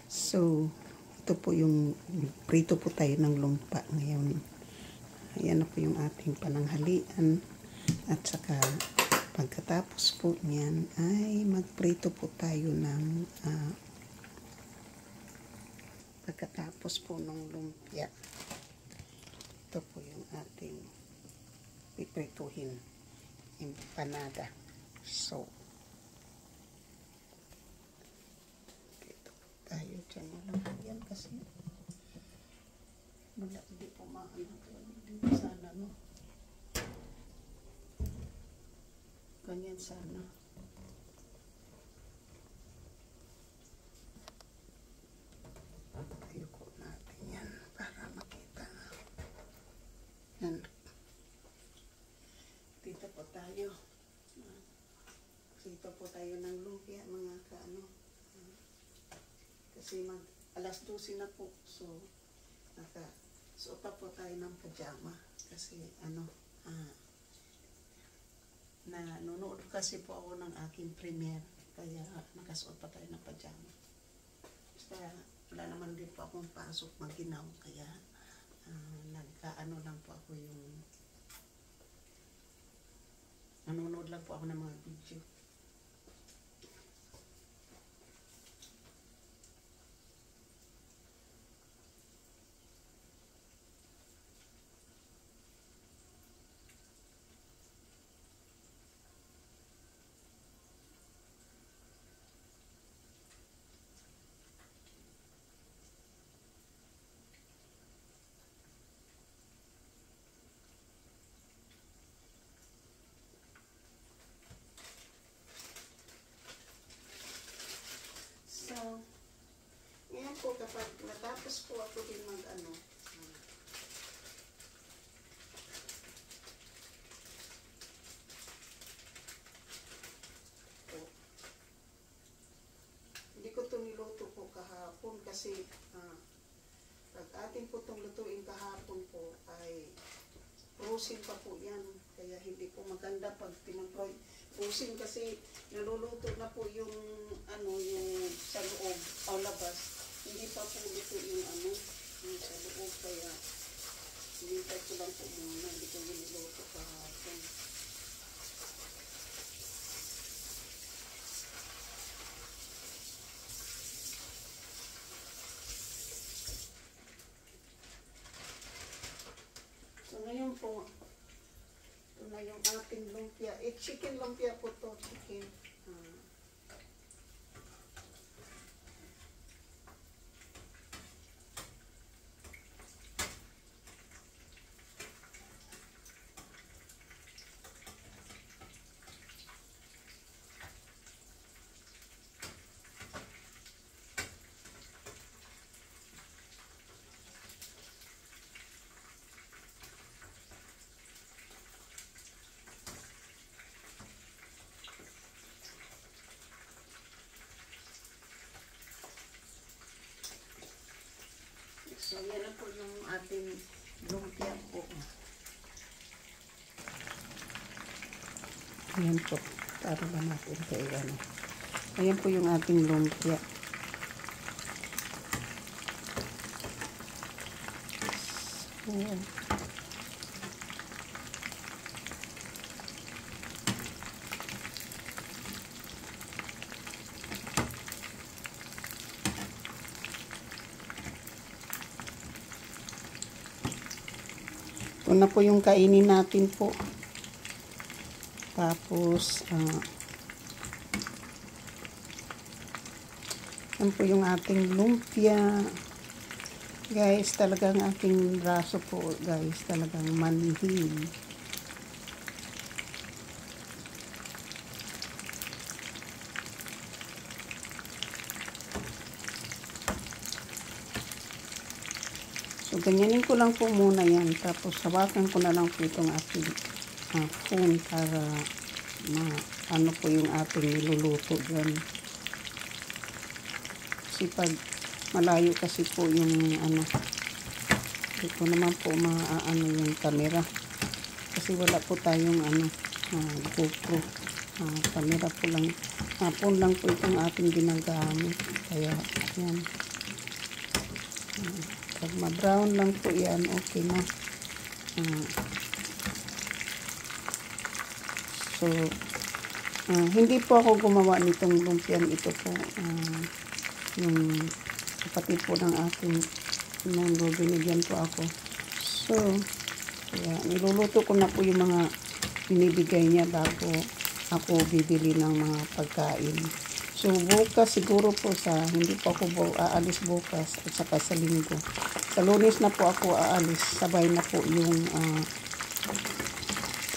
So, ito po yung prito po tayo ng lumpa ngayon. Ayan na po yung ating pananghalian. At saka, pagkatapos po niyan, ay magprito po tayo ng pagkatapos po ng lumpia. Ito po yung ating piprituhin. Empanada. So, tayo dyan na lang yan kasi wala, hindi po maano dito sana, no? Ganyan sana. Tayo ko natin yan para makita. Yan. Dito po tayo. Dito po tayo ng lumpia, mga kaano. Kasi alas 12 na po. So, suot pa po tayo ng pajama. Kasi, nanonood kasi po ako ng aking premiere. Kaya, nakasuot pa tayo ng pajama. Basta, wala naman din po akong pasok maginaw. Kaya, nagkaano lang po ako yung nanonood lang po ako ng mga video. So, ngayon po kapag natapos po ako din mag-ano, hindi ko ito niluto po kahapon kasi pag atin po itong lutuin kahapon po ay frozen pa po yan. Kaya hindi po maganda pag frozen kasi naluluto na po yung yung sa loob o labas. Hindi pa po luto yung yung sa loob. Kaya hinintay ko lang po muna. Hindi ko niluto kahapon. So ngayon po, ito na yung ating lumpia. Chicken lumpia po to. Chicken. So, yan na po yung ating lumpia po. Ayan po. Para ba natin kayo Ayan po yung ating lumpia. So, ito na po yung kainin natin po. Tapos, yan po yung ating lumpia. Guys, talagang aking braso po, guys, talagang manhid. So, ganyanin ko lang po muna yan. Tapos, hawakan ko na lang po itong ating phone para ano po yung ating niluluto dyan. Kasi pag malayo kasi po yung hindi ko naman po maaano yung camera. Kasi wala po tayong GoPro. Camera po lang. Phone lang po itong ating ginagamit. Kaya, yan. Pag ma-brown lang po yan, okay na. So, hindi po ako gumawa nitong lumpiang ito po. Yung kapatid po ng aking binigyan po ako. So, kaya niluluto ko na po yung mga binibigay niya bago ako bibili ng mga pagkain. So, bukas siguro po hindi po ako aalis bukas at saka sa linggo. Sa Lunes na po ako aalis. Sabay na po yung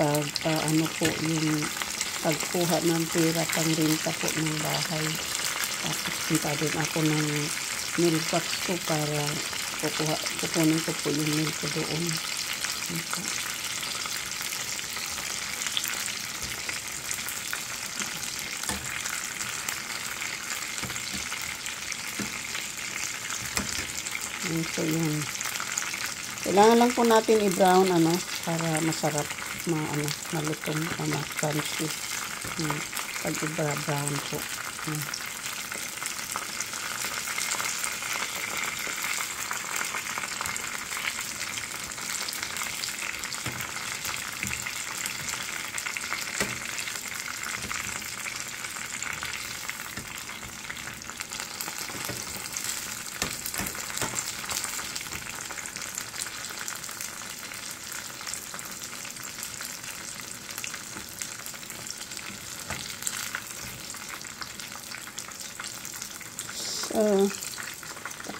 yung pagkuha ng pera pang renta po ng bahay. Tapos punta din ako ng milk box ko para kukunin ko po yung milk ko doon. So, yun. Kailangan lang po natin i-brown, para masarap, malutong, crunchy. Pag i-brown po.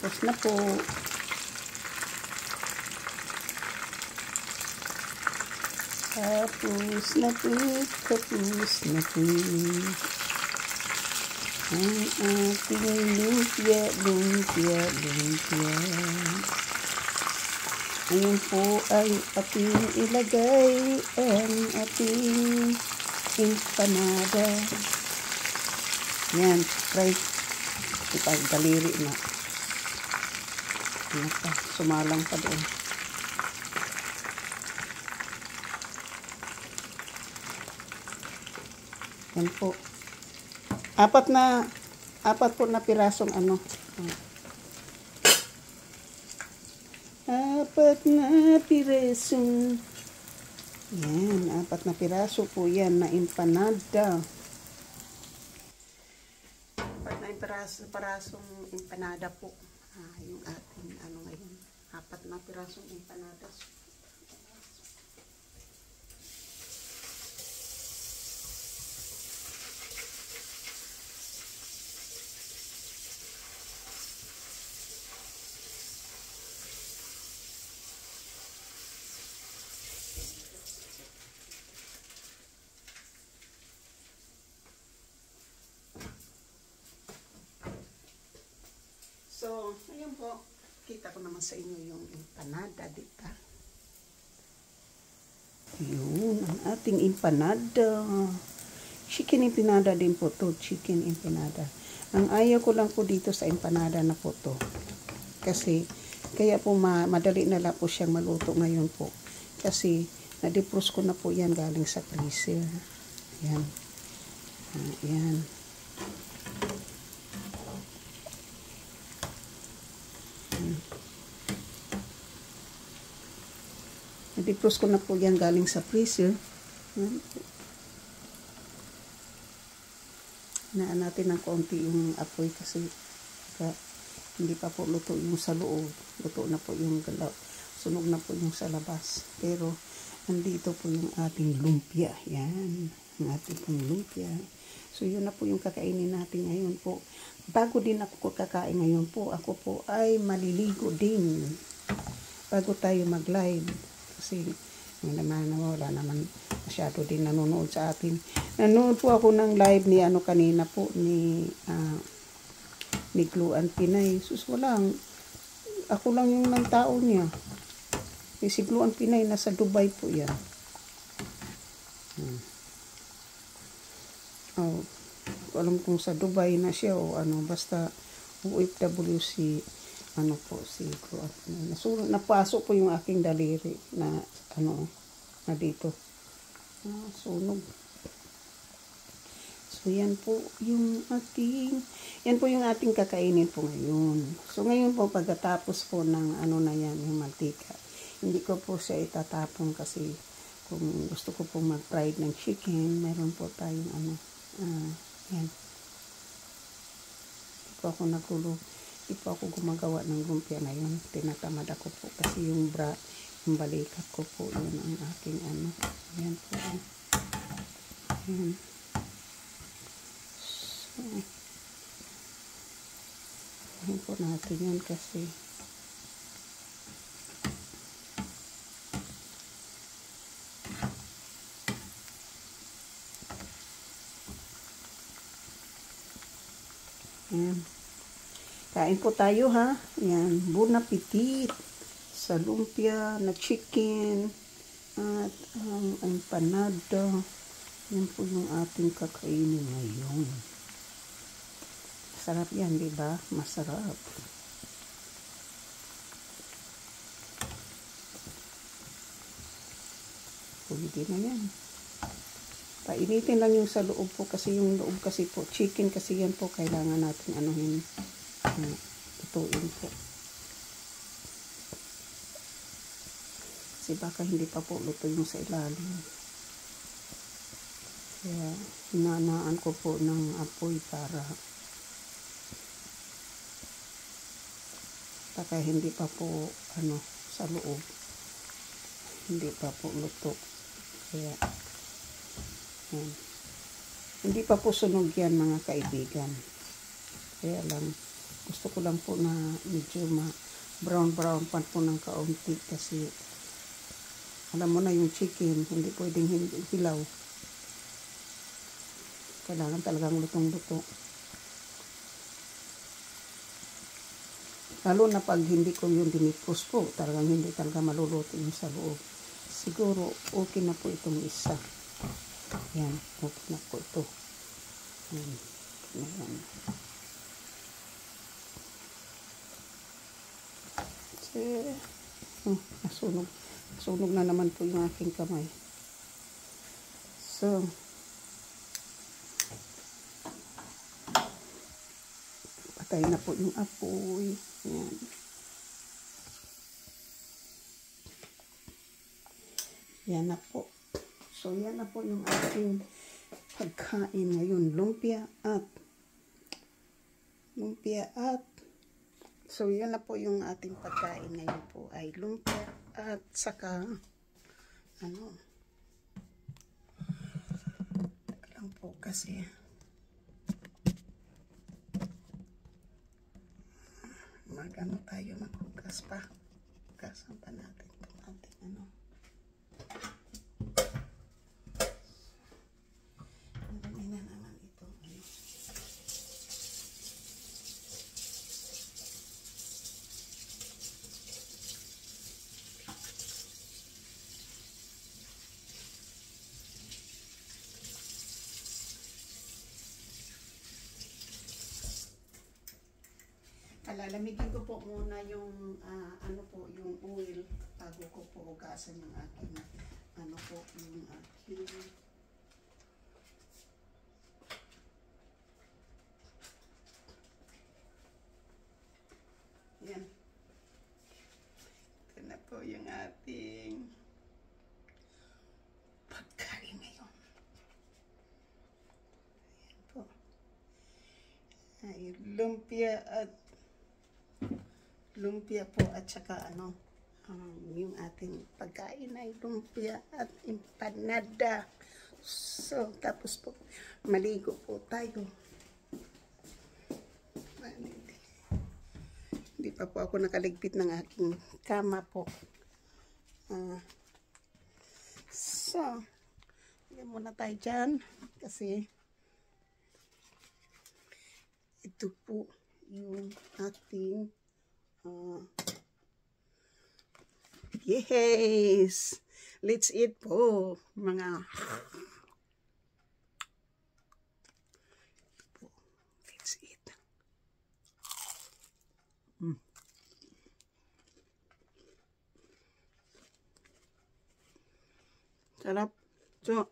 Tapos na po. Tapos na po. Ang ating lumpia. Ngayon po ay ating ilagay ang ating empanada. Yan, try. Daliri na. Sumalang pa doon. Yan po. Apat po na pirasong Apat na pirasong. Yan, 4 na piraso po yan na empanada. Parasong empanada po. Yung ating ngayon. 4 na pirasong empanada. So, ayun po. Kita ko naman sa inyo yung empanada dito. Yun, ang ating empanada. Chicken empanada din po to. Chicken empanada. Ang ayaw ko lang po dito sa empanada na po to. Kasi, kaya po madali na lang po siyang maluto ngayon po. Kasi, na-defrost ko na po yan galing sa freezer. Yan. Yan. Na-defrost ko na po yan galing sa freezer. Hinaan natin ng konti yung apoy kasi hindi pa po luto yung sa loob. Luto na po yung sunog na po yung sa labas. Pero andito po yung ating lumpia. Yan. Ang ating pong lumpia. So yun na po yung kakainin natin ngayon po. Bago din ako kakain ngayon po, ako po ay maliligo din. Bago tayo mag-live. Kasi wala naman masyado din nanonood sa atin. Nanonood po ako ng live ni kanina po ni Gluan Pinay. Sus, walang. Ako lang yung ng tao niya. Si Gluan Pinay nasa Dubai po yan. Alam kong sa Dubai na siya o basta OFW si Gluan Pinay. Napasok po yung aking daliri na na dito. Sunog. So So yan po yung ating kakainin po ngayon. So ngayon po pagkatapos po ng ano na yan, yung mantika, hindi ko po siya itatapon kasi kung gusto ko po mag-fried ng chicken, meron po tayong ano, yan. Hindi po ako gumagawa ng lumpia na yun. Tinatamad ako po kasi yung balikat ko po, yun ang aking ano. Yan po. Yan. So, yan po natin yan kasi yan. Kain po tayo ha. Yan. Bon appetit sa lumpia na chicken at ang empanada. Yan po yung ating kakainin ngayon. Masarap yan, di ba? Masarap. Pwede na yan. Painitin lang yung sa loob po kasi yung loob kasi po, chicken kasi yan po, kailangan natin anuhin, ituin po. Kasi baka hindi pa po luto yung sa ilalim. Kaya hinanaan ko po ng apoy para baka hindi pa po sa loob hindi pa po luto. Kaya yan. Hindi pa po sunog yan mga kaibigan. Kaya lang gusto ko lang po na medyo brown pa po ng kaunti kasi alam mo na yung chicken hindi pwedeng hilaw. Kailangan talagang lutong-luto. Lalo na pag hindi ko yung dinipos po, talagang hindi talaga maluluto yung sa loob. Siguro, okay na po itong isa. Yan, okay na po ito. Yan. Yan. Nasunog. Nasunog na naman po yung aking kamay. So, patay na po yung apoy. Yan. Yan na po. So, yan na po yung ating pagkain ngayon. Lumpia at so, yan na po yung ating pagkain ngayon po ay lumpia at saka lang po kasi tayo maghugas pa. Hugasan pa natin itong ating Marami na naman ito. Lalamigin ko po muna yung yung oil bago ko po hugasan yung aking yung aking yan. Ito na po yung ating pagkain ngayon. Yan po. Ay, lumpia po at saka yung ating pagkain ay lumpia at empanada. So, tapos po, maligo po tayo. Hindi pa po ako nakaligpit ng aking kama po. So, yan muna tayo dyan kasi ito po yung ating yes! Let's eat po, mga let's eat. Sarap. So,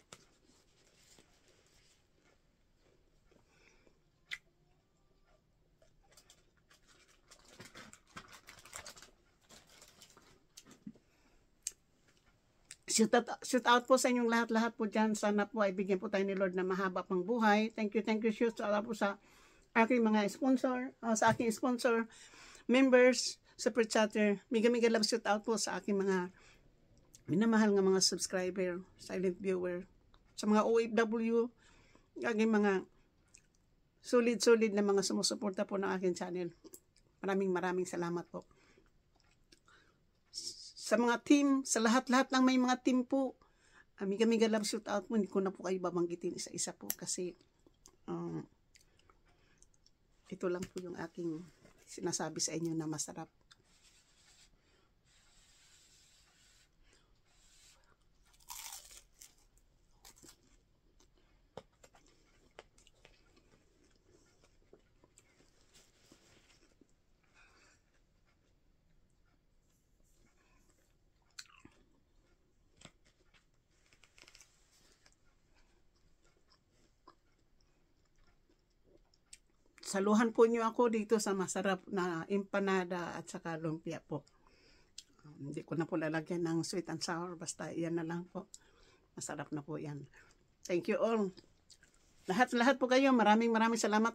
shoot out po sa inyong lahat-lahat po dyan. Sana po ay bigyan po tayo ni Lord na mahaba pang buhay. Thank you, shoot out po sa aking mga sponsor, sa aking sponsor, members, super chatter. Mega love shoot out po sa aking mga minamahal nga mga subscriber, silent viewer, sa mga OFW, aking mga solid na mga sumusuporta po ng aking channel. Maraming salamat po. Sa mga team, sa lahat-lahat ng may mga team po, mega love shoot out po. Hindi ko na po kayo babanggitin isa-isa po kasi ito lang po yung aking sinasabi sa inyo na masarap. Saluhan po niyo ako dito sa masarap na empanada at saka lumpia po. Hindi ko na po lalagyan ng sweet and sour. Basta yan na lang po. Masarap na po yan. Thank you all. Lahat po kayo. Maraming salamat.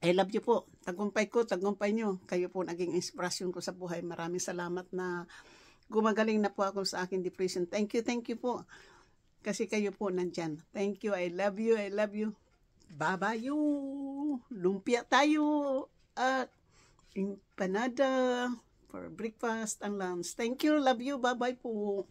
I love you po. Tagumpay ko, tagumpay nyo. Kayo po naging inspirasyon ko sa buhay. Maraming salamat na gumagaling na po ako sa aking depression. Thank you po. Kasi kayo po nandyan. Thank you. I love you. Babayo, lumpia tayo, at empanada for breakfast and lunch. Thank you, love you, bye-bye po.